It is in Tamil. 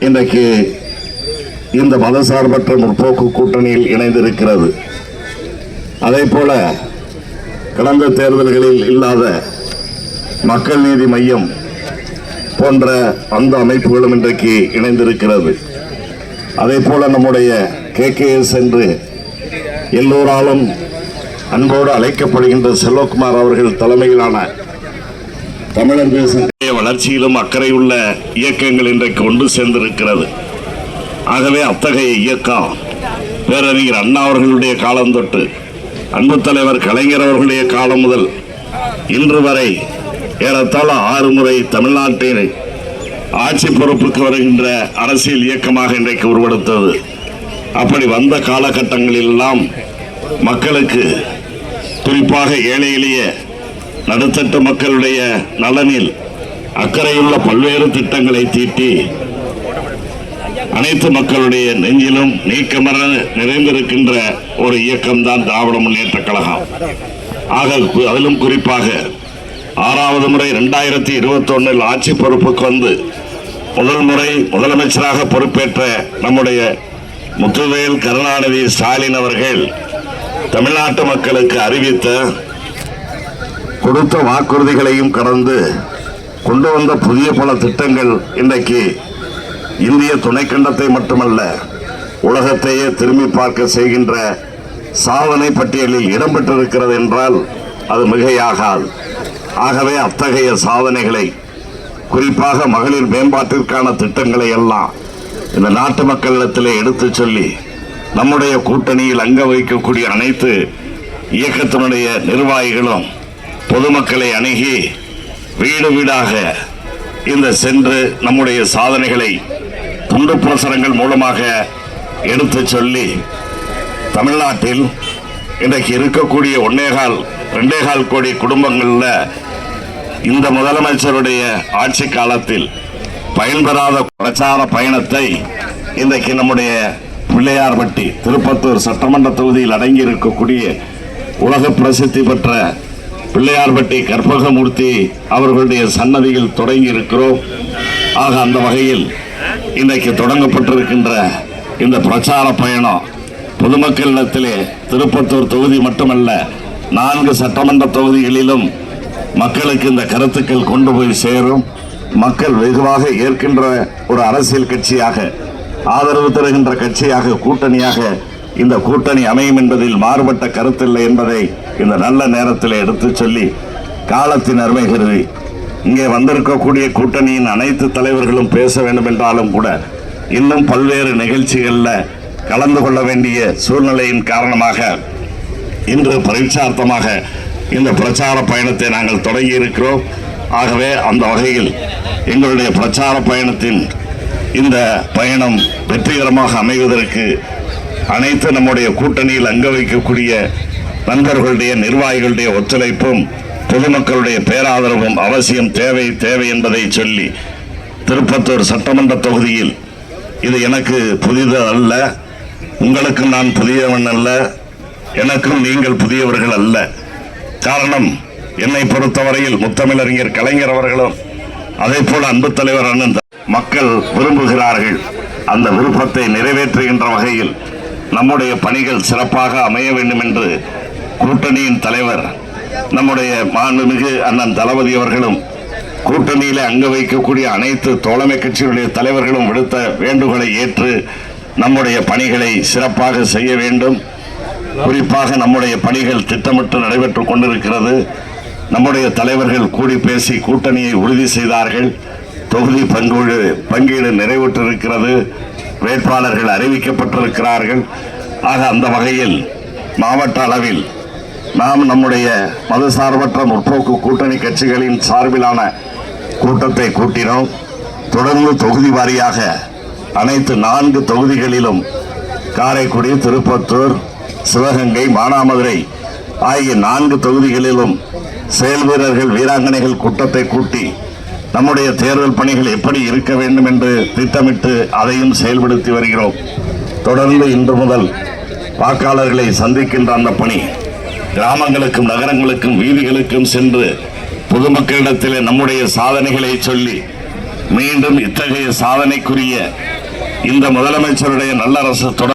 இன்றைக்கு இந்த மதசார்பற்ற முற்போக்கு கூட்டணியில் இணைந்திருக்கிறது. அதே போல கடந்த தேர்தல்களில் இல்லாத மக்கள் நீதி மையம் போன்ற அந்த அமைப்புகளும் இன்றைக்கு இணைந்திருக்கிறது. அதே போல நம்முடைய KKS என்று எல்லோராலும் அன்போடு அழைக்கப்படுகின்ற செல்வகுமார் அவர்கள் தலைமையிலான தமிழர் தேசத்திய வளர்ச்சியிலும் அக்கறையுள்ள இயக்கங்கள் இன்றைக்கு ஒன்று சேர்ந்திருக்கிறது. ஆகவே அத்தகைய இயக்கம் பேரறிஞர் அண்ணா அவர்களுடைய காலம் தொட்டு அன்பு தலைவர் கலைஞர் அவர்களுடைய காலம் முதல் இன்று வரை ஏறத்தாழ 6 முறை தமிழ்நாட்டின் ஆட்சி பொறுப்புக்கு வருகின்ற அரசியல் இயக்கமாக இன்றைக்கு உருவெடுத்தது. அப்படி வந்த காலகட்டங்களிலெல்லாம் மக்களுக்கு, குறிப்பாக ஏழை எளிய நடுத்தட்டு மக்களுடைய நலனில் அக்கறையுள்ள பல்வேறு திட்டங்களை தீட்டி அனைத்து மக்களுடைய நெஞ்சிலும் நீக்கமர நிறைந்திருக்கின்ற ஒரு இயக்கம்தான் திராவிட முன்னேற்ற கழகம். ஆக அதிலும் குறிப்பாக 6வது முறை 2021 ஆட்சி பொறுப்புக்கு வந்து முதல் முறை முதலமைச்சராக பொறுப்பேற்ற நம்முடைய முத்துவேல் கருணாநிதி ஸ்டாலின் அவர்கள் தமிழ்நாட்டு மக்களுக்கு அறிவித்த கொடுத்த வாக்குறுதிகளையும் கடந்து கொண்டு வந்த புதிய பல திட்டங்கள் இன்றைக்கு இந்திய துணைக்கண்டத்தை மட்டுமல்ல உலகத்தையே திரும்பி பார்க்க செய்கின்ற சாதனை பட்டியலில் இடம்பெற்றிருக்கிறது என்றால் அது மிகையாகாது. ஆகவே அத்தகைய சாதனைகளை, குறிப்பாக மகளிர் மேம்பாட்டிற்கான திட்டங்களை எல்லாம் இந்த நாட்டு மக்களிடத்திலே எடுத்து சொல்லி நம்முடைய கூட்டணியில் அங்க வைக்கக்கூடிய அனைத்து இயக்கத்தினுடைய நிர்வாகிகளும் பொதுமக்களை அணுகி வீடு வீடாக இந்த சென்று நம்முடைய சாதனைகளை துண்டு பிரசுரங்கள் மூலமாக எடுத்து சொல்லி தமிழ்நாட்டில் இன்றைக்கு இருக்கக்கூடிய 1.25 கோடி குடும்பங்களில் இந்த முதலமைச்சருடைய ஆட்சி காலத்தில் பயன்பெறாத பிரச்சார பயணத்தை இன்றைக்கு நம்முடைய பிள்ளையார்பட்டி திருப்பத்தூர் சட்டமன்ற தொகுதியில் அடங்கி இருக்கக்கூடிய உலக பிரசித்தி பெற்ற பிள்ளையார்பட்டி கற்பகமூர்த்தி அவர்களுடைய சன்னதியில் தொடங்கி இருக்கிறோம். ஆக அந்த வகையில் இன்றைக்கு தொடங்கப்பட்டிருக்கின்ற இந்த பிரச்சார பயணம் பொதுமக்களிடத்திலே திருப்பத்தூர் தொகுதி மட்டுமல்ல 4 சட்டமன்ற தொகுதிகளிலும் மக்களுக்கு இந்த கருத்துக்கள் கொண்டு போய் சேரும். மக்கள் வெகுவாக ஏற்கின்ற ஒரு அரசியல் கட்சியாக, ஆதரவு தருகின்ற கட்சியாக, கூட்டணியாக இந்த கூட்டணி அமையும் என்பதில் மாறுபட்ட கருத்தில்லை என்பதை இந்த நல்ல நேரத்தில் எடுத்து சொல்லி, காலத்தின் அருமை கருதி இங்கே வந்திருக்கக்கூடிய கூட்டணியின் அனைத்து தலைவர்களும் பேச வேண்டும் என்றாலும் கூட இன்னும் பல்வேறு நிகழ்ச்சிகளில் கலந்து கொள்ள வேண்டிய சூழ்நிலையின் காரணமாக இன்று பரீட்சார்த்தமாக இந்த பிரச்சார பயணத்தை நாங்கள் தொடங்கி இருக்கிறோம். ஆகவே அந்த வகையில் எங்களுடைய பிரச்சார பயணத்தின் இந்த பயணம் வெற்றிகரமாக அமைவதற்கு அனைத்து நம்முடைய கூட்டணியில் அங்க வைக்கக்கூடிய நண்பர்களுடைய, நிர்வாகிகளுடைய ஒத்துழைப்பும் பொதுமக்களுடைய பேராதரவும் அவசியம் தேவை என்பதை சொல்லி, திருப்பத்தூர் சட்டமன்ற தொகுதியில் இது எனக்கு புதிது அல்ல, உங்களுக்கும் நான் புதியவன் அல்ல, எனக்கும் நீங்கள் புதியவர்கள் அல்ல. காரணம், என்னை பொறுத்தவரையில் முத்தமிழறிஞர் கலைஞர் அவர்களும் அதே போல அன்பு தலைவர் அண்ணன் மக்கள் விரும்புகிறார்கள். அந்த விருப்பத்தை நிறைவேற்றுகின்ற வகையில் நம்முடைய பணிகள் சிறப்பாக அமைய வேண்டும் என்று கூட்டணியின் தலைவர் நம்முடைய மாண்புமிகு அண்ணன் தளபதி அவர்களும் கூட்டணியில அங்க வைக்கக்கூடிய அனைத்து தோழமை கட்சிகளுடைய தலைவர்களும் விடுத்த வேண்டுகோளை ஏற்று நம்முடைய பணிகளை சிறப்பாக செய்ய வேண்டும். குறிப்பாக நம்முடைய பணிகள் திட்டமிட்டு நடைபெற்றுக் கொண்டிருக்கிறது. நம்முடைய தலைவர்கள் கூடி பேசி கூட்டணியை உறுதி செய்தார்கள். தொகுதி பங்கீடு நிறைவேற்றிருக்கிறது. வேட்பாளர்கள் அறிவிக்கப்பட்டிருக்கிறார்கள். ஆக அந்த வகையில் மாவட்ட அளவில் நாம் நம்முடைய மதசார்பற்ற முற்போக்கு கூட்டணி கட்சிகளின் சார்பிலான கூட்டத்தை கூட்டினோம். தொடர்ந்து தொகுதி வாரியாக அனைத்து 4 தொகுதிகளிலும் காரைக்குடி, திருப்பத்தூர், சிவகங்கை, மானாமதுரை ஆகிய 4 தொகுதிகளிலும் செயல் வீரர்கள், வீராங்கனைகள் கூட்டத்தை கூட்டி நம்முடைய தேர்தல் பணிகள் எப்படி இருக்க வேண்டும் என்று திட்டமிட்டு அதையும் செயல்படுத்தி வருகிறோம். தொடர்ந்து இன்று முதல் வாக்காளர்களை சந்திக்கின்ற அந்த பணி கிராமங்களுக்கும் நகரங்களுக்கும் வீதிகளுக்கும் சென்று பொதுமக்களிடத்தில் நம்முடைய சாதனைகளை சொல்லி மீண்டும் இத்தகைய சாதனைக்குரிய இந்த முதலமைச்சருடைய நல்ல அரசு தொடர்